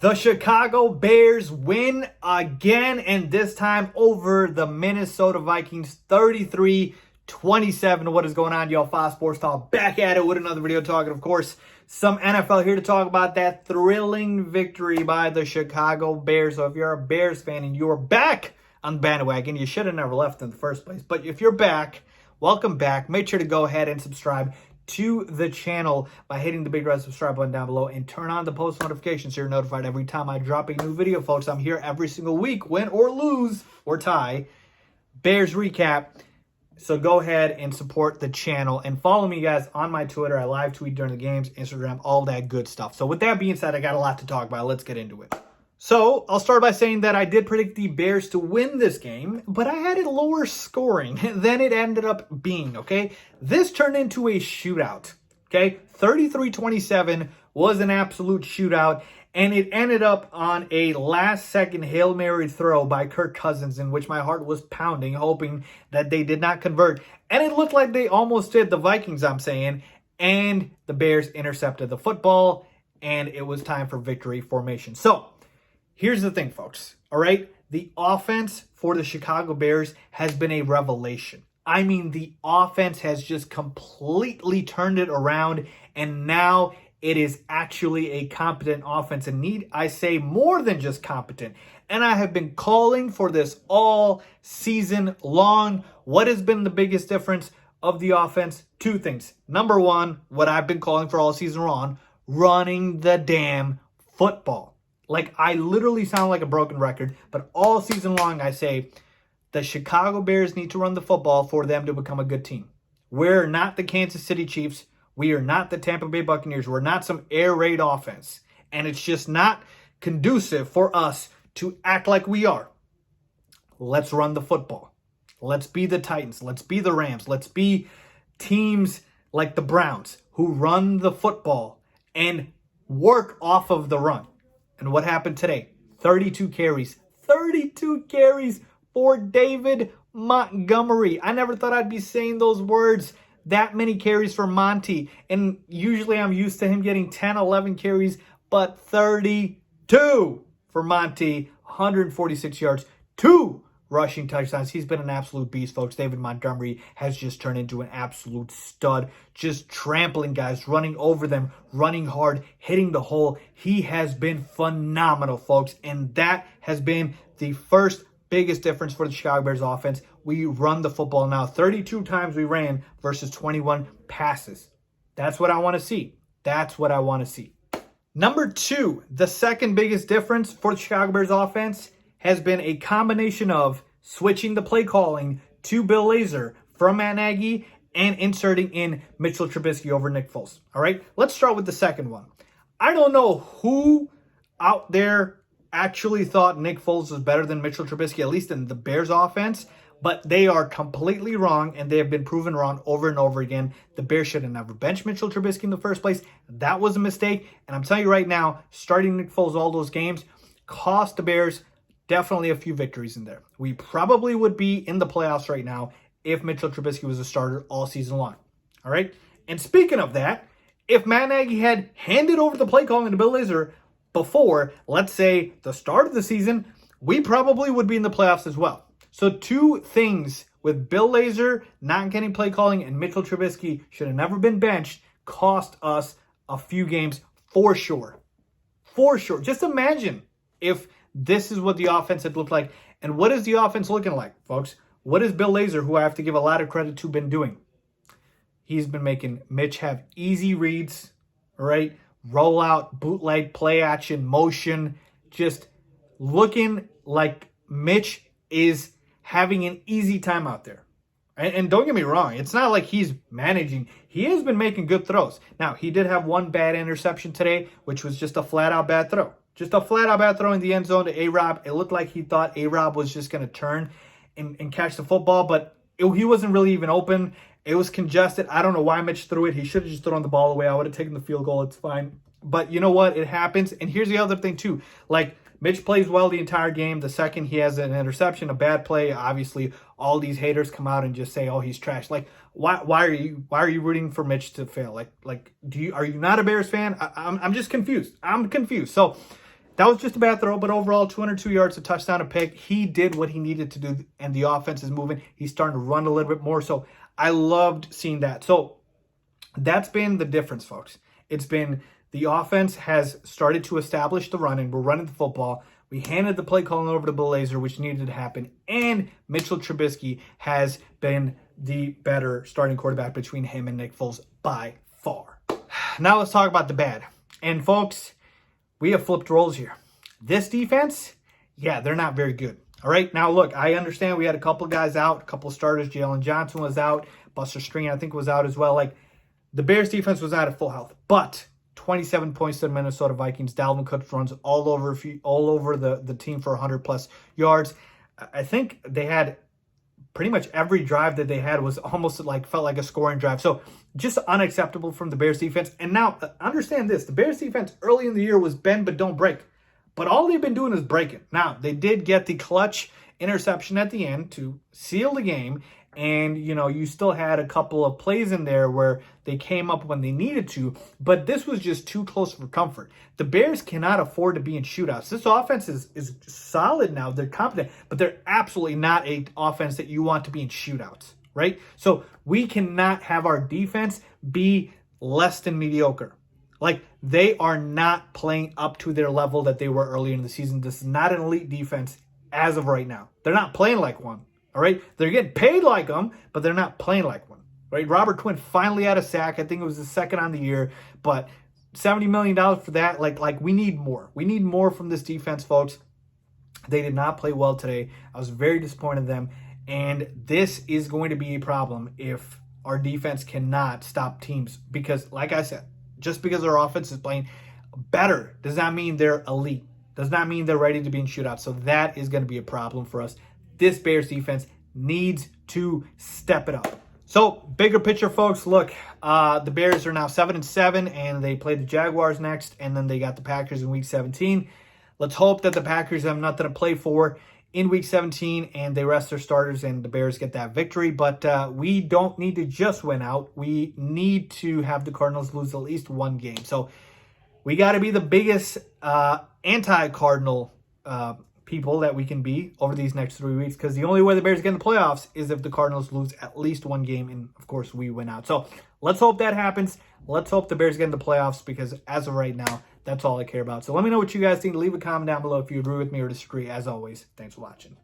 The Chicago Bears win again, and this time over the Minnesota Vikings, 33-27. What is going on, y'all? Faiz Sports Talk back at it with another video talking, of course, some NFL here to talk about that thrilling victory by the Chicago Bears. So if you're a Bears fan and you're back on the bandwagon, you should have never left in the first place. But if you're back, welcome back. Make sure to go ahead and subscribe to the channel by hitting the big red subscribe button down below and turn on the post notifications so you're notified every time I drop a new video, folks. I'm here every single week, win or lose or tie, Bears recap. So go ahead and support the channel and follow me, guys, on my Twitter. I live tweet during the games, Instagram, all that good stuff. So with that being said, I got a lot to talk about. Let's get into it. So I'll start by saying that I did predict the Bears to win this game, but I had it lower scoring than it ended up being, okay? This turned into a shootout, okay? 33-27 was an absolute shootout, and it ended up on a last-second Hail Mary throw by Kirk Cousins, in which my heart was pounding, hoping that they did not convert. And it looked like they almost did, the Vikings, I'm saying, and the Bears intercepted the football, and it was time for victory formation. So here's the thing, folks, all right? The offense for the Chicago Bears has been a revelation. I mean, the offense has just completely turned it around, and now it is actually a competent offense. And need I say more than just competent? And I have been calling for this all season long. What has been the biggest difference of the offense? Two things. Number one, what I've been calling for all season long, running the damn football. Like, I literally sound like a broken record, but all season long I say the Chicago Bears need to run the football for them to become a good team. We're not the Kansas City Chiefs. We are not the Tampa Bay Buccaneers. We're not some air raid offense. And it's just not conducive for us to act like we are. Let's run the football. Let's be the Titans. Let's be the Rams. Let's be teams like the Browns who run the football and work off of the run. And what happened today? 32 carries. 32 carries for David Montgomery. I never thought I'd be saying those words. That many carries for Monty. And usually I'm used to him getting 10, 11 carries, but 32 for Monty. 146 yards, 2 rushing touchdowns. He's been an absolute beast, folks. David Montgomery has just turned into an absolute stud. Just trampling guys, running over them, running hard, hitting the hole. He has been phenomenal, folks. And that has been the first biggest difference for the Chicago Bears offense. We run the football now. 32 times we ran versus 21 passes. That's what I want to see. That's what I want to see. Number two, the second biggest difference for the Chicago Bears offense has been a combination of switching the play calling to Bill Lazor from Matt Nagy and inserting in Mitchell Trubisky over Nick Foles. All right, let's start with the second one. I don't know who out there actually thought Nick Foles was better than Mitchell Trubisky, at least in the Bears offense, but they are completely wrong, and they have been proven wrong over and over again. The Bears should have never benched Mitchell Trubisky in the first place. That was a mistake, and I'm telling you right now, starting Nick Foles all those games cost the Bears definitely a few victories in there. We probably would be in the playoffs right now if Mitchell Trubisky was a starter all season long. All right? And speaking of that, if Matt Nagy had handed over the play calling to Bill Lazor before, let's say, the start of the season, we probably would be in the playoffs as well. So two things with Bill Lazor not getting play calling and Mitchell Trubisky should have never been benched cost us a few games for sure. For sure. Just imagine if this is what the offense had looked like. And what is the offense looking like, folks? What is Bill Lazor, who I have to give a lot of credit to, been doing? He's been making Mitch have easy reads, all right? Roll out, bootleg, play action, motion. Just looking like Mitch is having an easy time out there. And don't get me wrong, it's not like he's managing. He has been making good throws. Now, he did have one bad interception today, which was just a flat-out bad throw. Just a flat-out bad throw in the end zone to A-Rob. It looked like he thought A-Rob was just going to turn and catch the football, but he wasn't really even open. It was congested. I don't know why Mitch threw it. He should have just thrown the ball away. I would have taken the field goal. It's fine. But you know what? It happens. And here's the other thing, too. Like, Mitch plays well the entire game. The second he has an interception, a bad play, obviously all these haters come out and just say, "Oh, he's trash." Like, why are you rooting for Mitch to fail? Are you not a Bears fan? I'm just confused. I'm confused. So that was just a bad throw, but overall, 202 yards, a touchdown, a pick. He did what he needed to do, and the offense is moving. He's starting to run a little bit more, so I loved seeing that. So that's been the difference, folks. It's been the offense has started to establish the running. We're running the football. We handed the play calling over to Bill Lazor, which needed to happen, and Mitchell Trubisky has been the better starting quarterback between him and Nick Foles by far. Now let's talk about the bad. And folks, we have flipped roles here. This defense, yeah, they're not very good. All right, now look, I understand we had a couple of guys out, a couple of starters. Jalen Johnson was out. Buster Stringer, I think, was out as well. Like, the Bears defense was not at full health, but 27 points to the Minnesota Vikings. Dalvin Cook runs all over the team for 100-plus yards. I think they had pretty much every drive that they had was almost felt like a scoring drive. So just unacceptable from the Bears defense. And now, understand this. The Bears defense early in the year was bend but don't break. But all they've been doing is breaking. Now, they did get the clutch interception at the end to seal the game. And, you still had a couple of plays in there where they came up when they needed to. But this was just too close for comfort. The Bears cannot afford to be in shootouts. This offense is solid now. They're competent. But they're absolutely not an offense that you want to be in shootouts, right? So we cannot have our defense be less than mediocre. Like, they are not playing up to their level that they were earlier in the season. This is not an elite defense as of right now. They're not playing like one. All right, they're getting paid like them, but they're not playing like one. Right, Robert Quinn finally had a sack. I think it was the second on the year, but $70 million for that. Like we need more. We need more from this defense, folks. They did not play well today. I was very disappointed in them, and this is going to be a problem if our defense cannot stop teams. Because, like I said, just because our offense is playing better does not mean they're elite. Does not mean they're ready to be in shootouts. So that is going to be a problem for us. This Bears defense needs to step it up. So, bigger picture, folks. Look, the Bears are now 7-7, and they play the Jaguars next, and then they got the Packers in Week 17. Let's hope that the Packers have nothing to play for in Week 17, and they rest their starters, and the Bears get that victory. But we don't need to just win out. We need to have the Cardinals lose at least one game. So, we got to be the biggest anti-Cardinal people that we can be over these next 3 weeks, because the only way the Bears get in the playoffs is if the Cardinals lose at least one game, and of course we win out. So let's hope that happens. Let's hope the Bears get in the playoffs, because as of right now, that's all I care about. So let me know what you guys think. Leave a comment down below if you agree with me or disagree. As always, thanks for watching.